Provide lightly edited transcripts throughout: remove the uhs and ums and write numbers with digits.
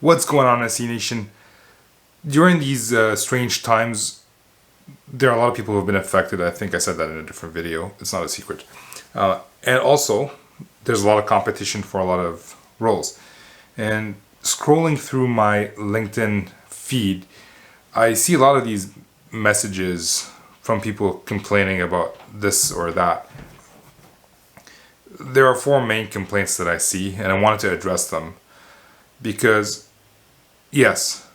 What's going on, SE Nation? During these strange times, there are a lot of people who have been affected. I think I said that in a different video. It's not a secret. And also, there's a lot of competition for a lot of roles. And scrolling through my LinkedIn feed, I see a lot of these messages from people complaining about this or that. There are four main complaints that I see, and I wanted to address them because, yes,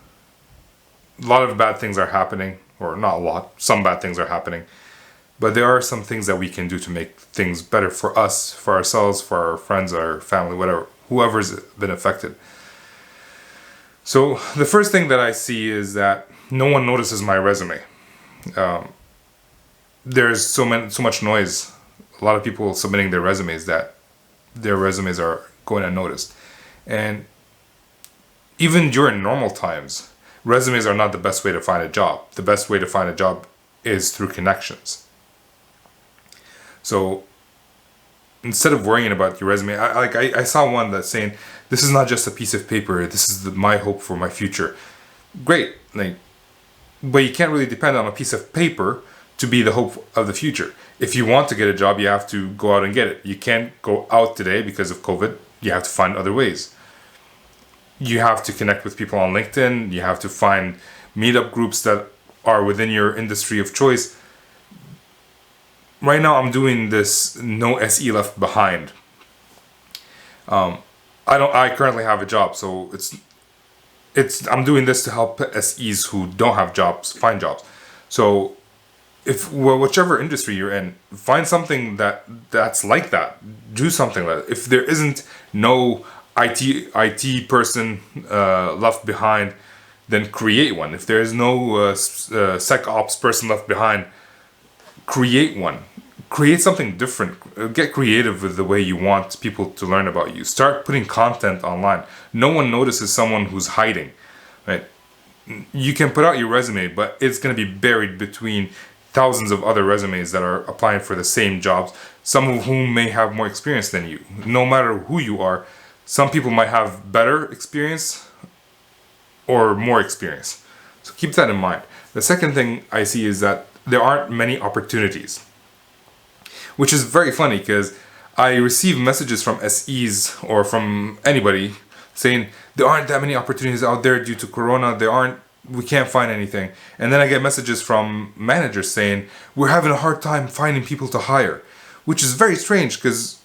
a lot of bad things are happening, or not a lot, some bad things are happening, but there are some things that we can do to make things better for us, for ourselves, for our friends, our family, whatever, whoever's been affected. So the first thing that I see is that no one notices my resume. There's so much noise. A lot of people submitting their resumes that their resumes are going unnoticed. And even during normal times, resumes are not the best way to find a job. The best way to find a job is through connections. So instead of worrying about your resume, I saw one that's saying, this is not just a piece of paper, this is my hope for my future. Great, but you can't really depend on a piece of paper to be the hope of the future. If you want to get a job, you have to go out and get it. You can't go out today because of COVID. You have to find other ways. You have to connect with people on LinkedIn. You have to find meetup groups that are within your industry of choice. Right now, I'm doing this No SE Left Behind. I currently have a job, so I'm doing this to help SEs who don't have jobs find jobs. So whichever industry you're in, find something that's like that. Do something like that. If there isn't no IT person left behind, then create one. If there is no SecOps person left behind, create one. Create something different. Get creative with the way you want people to learn about you. Start putting content online. No one notices someone who's hiding, right? You can put out your resume, but it's going to be buried between thousands of other resumes that are applying for the same jobs, some of whom may have more experience than you. No matter who you are, some people might have better experience or more experience. So keep that in mind. The second thing I see is that there aren't many opportunities, which is very funny because I receive messages from SEs or from anybody saying there aren't that many opportunities out there due to Corona. We can't find anything. And then I get messages from managers saying we're having a hard time finding people to hire, which is very strange because,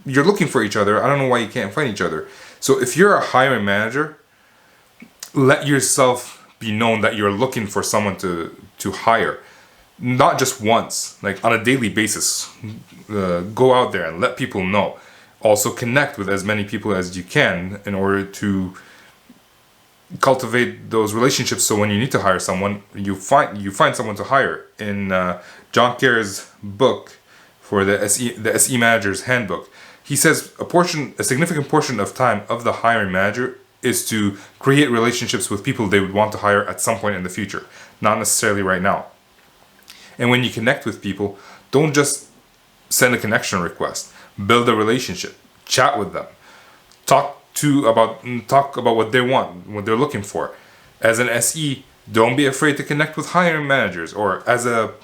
you're looking for each other. I don't know why you can't find each other. So if you're a hiring manager, let yourself be known that you're looking for someone to hire. Not just once, on a daily basis. Go out there and let people know. Also connect with as many people as you can in order to cultivate those relationships, so when you need to hire someone, you find someone to hire. In John Kerr's book for the SE Manager's Handbook, he says a significant portion of time of the hiring manager is to create relationships with people they would want to hire at some point in the future, not necessarily right now. And when you connect with people, don't just send a connection request. Build a relationship. Chat with them. Talk about what they want, what they're looking for. As an SE, don't be afraid to connect with hiring managers, or as a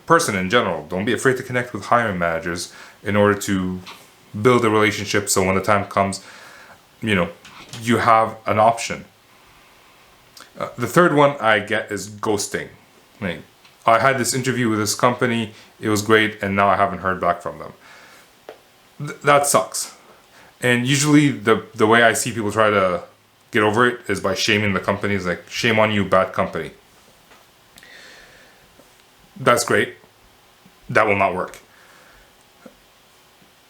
person in general, don't be afraid to connect with hiring managers in order to build a relationship, so when the time comes, you have an option. The third one I get is ghosting. I had this interview with this company, it was great, and now I haven't heard back from them. That sucks. And usually the way I see people try to get over it is by shaming the companies, like, shame on you, bad company. That's great. That will not work.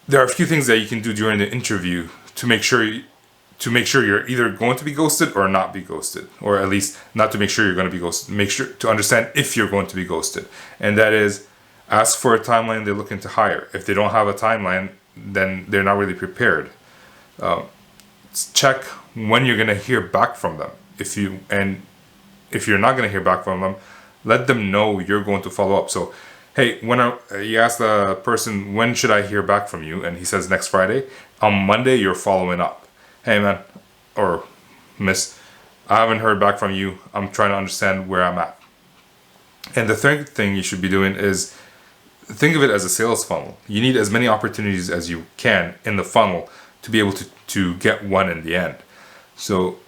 There are a few things that you can do during the interview to make sure you're either going to be ghosted or not be ghosted, or at least not to make sure you're going to be ghosted. Make sure to understand if you're going to be ghosted, and that is, ask for a timeline they're looking to hire. If they don't have a timeline, then they're not really prepared. Check when you're going to hear back from them. If you're not going to hear back from them, let them know you're going to follow up. So, hey, you ask the person, when should I hear back from you? And he says next Friday. On Monday, you're following up. hey man, or miss, I haven't heard back from you. I'm trying to understand where I'm at. And the third thing you should be doing is think of it as a sales funnel. You need as many opportunities as you can in the funnel to be able to get one in the end. So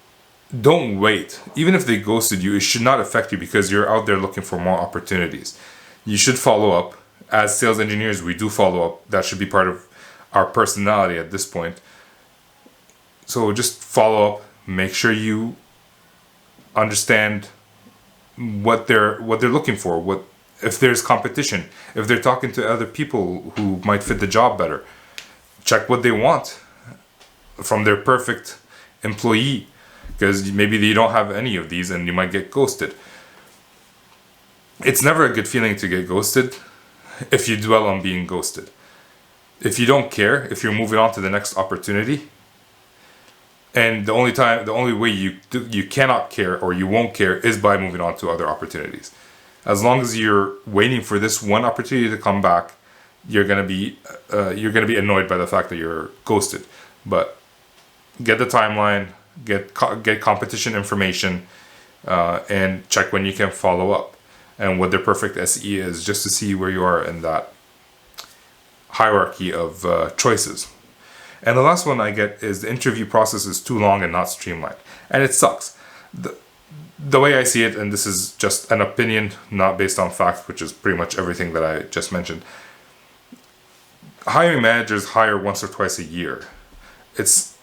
don't wait. Even if they ghosted you, it should not affect you because you're out there looking for more opportunities. You should follow up. As sales engineers, we do follow up. That should be part of our personality at this point. So just follow up. Make sure you understand what they're looking for. What if there's competition? If they're talking to other people who might fit the job better, check what they want from their perfect employee, because maybe they don't have any of these and you might get ghosted. It's never a good feeling to get ghosted if you dwell on being ghosted. If you don't care, if you're moving on to the next opportunity, and the only way you cannot care or you won't care is by moving on to other opportunities. As long as you're waiting for this one opportunity to come back, you're gonna be annoyed by the fact that you're ghosted. But get the timeline, get competition information, and check when you can follow up and what their perfect SE is, just to see where you are in that hierarchy of choices. And the last one I get is the interview process is too long and not streamlined. And it sucks. The way I see it, and this is just an opinion, not based on fact, which is pretty much everything that I just mentioned. Hiring managers hire once or twice a year. It's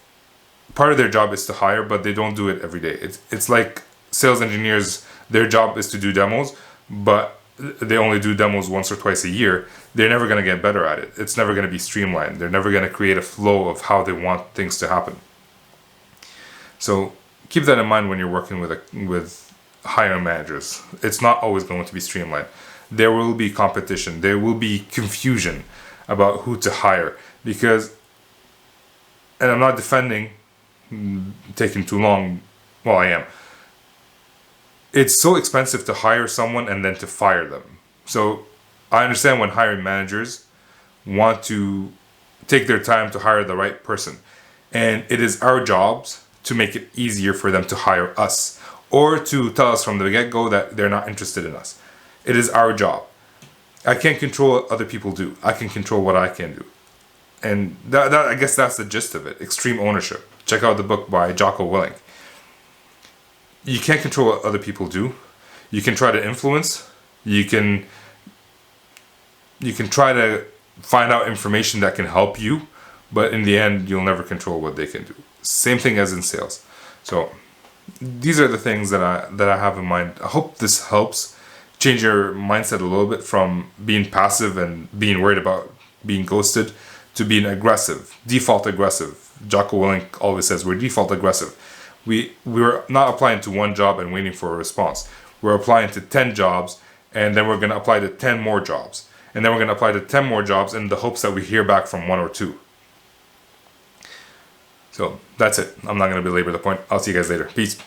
part of their job is to hire, but they don't do it every day. It's like sales engineers, their job is to do demos, but they only do demos once or twice a year. They're never going to get better at it. It's never going to be streamlined. They're never going to create a flow of how they want things to happen. So keep that in mind when you're working with hiring managers. It's not always going to be streamlined. There will be competition. There will be confusion about who to hire, because, and I'm not defending taking too long. Well, I am. It's so expensive to hire someone and then to fire them. So I understand when hiring managers want to take their time to hire the right person. And it is our jobs to make it easier for them to hire us, or to tell us from the get-go that they're not interested in us. It is our job. I can't control what other people do. I can control what I can do. And that I guess that's the gist of it. Extreme ownership. Check out the book by Jocko Willink. You can't control what other people do. You can try to influence. You can try to find out information that can help you, but in the end, you'll never control what they can do. Same thing as in sales. So these are the things that I have in mind. I hope this helps change your mindset a little bit from being passive and being worried about being ghosted to being aggressive, default aggressive. Jocko Willink always says we're default aggressive. We're not applying to one job and waiting for a response. We're applying to 10 jobs, and then we're going to apply to 10 more jobs. And then we're going to apply to 10 more jobs in the hopes that we hear back from one or two. So that's it. I'm not going to belabor the point. I'll see you guys later. Peace.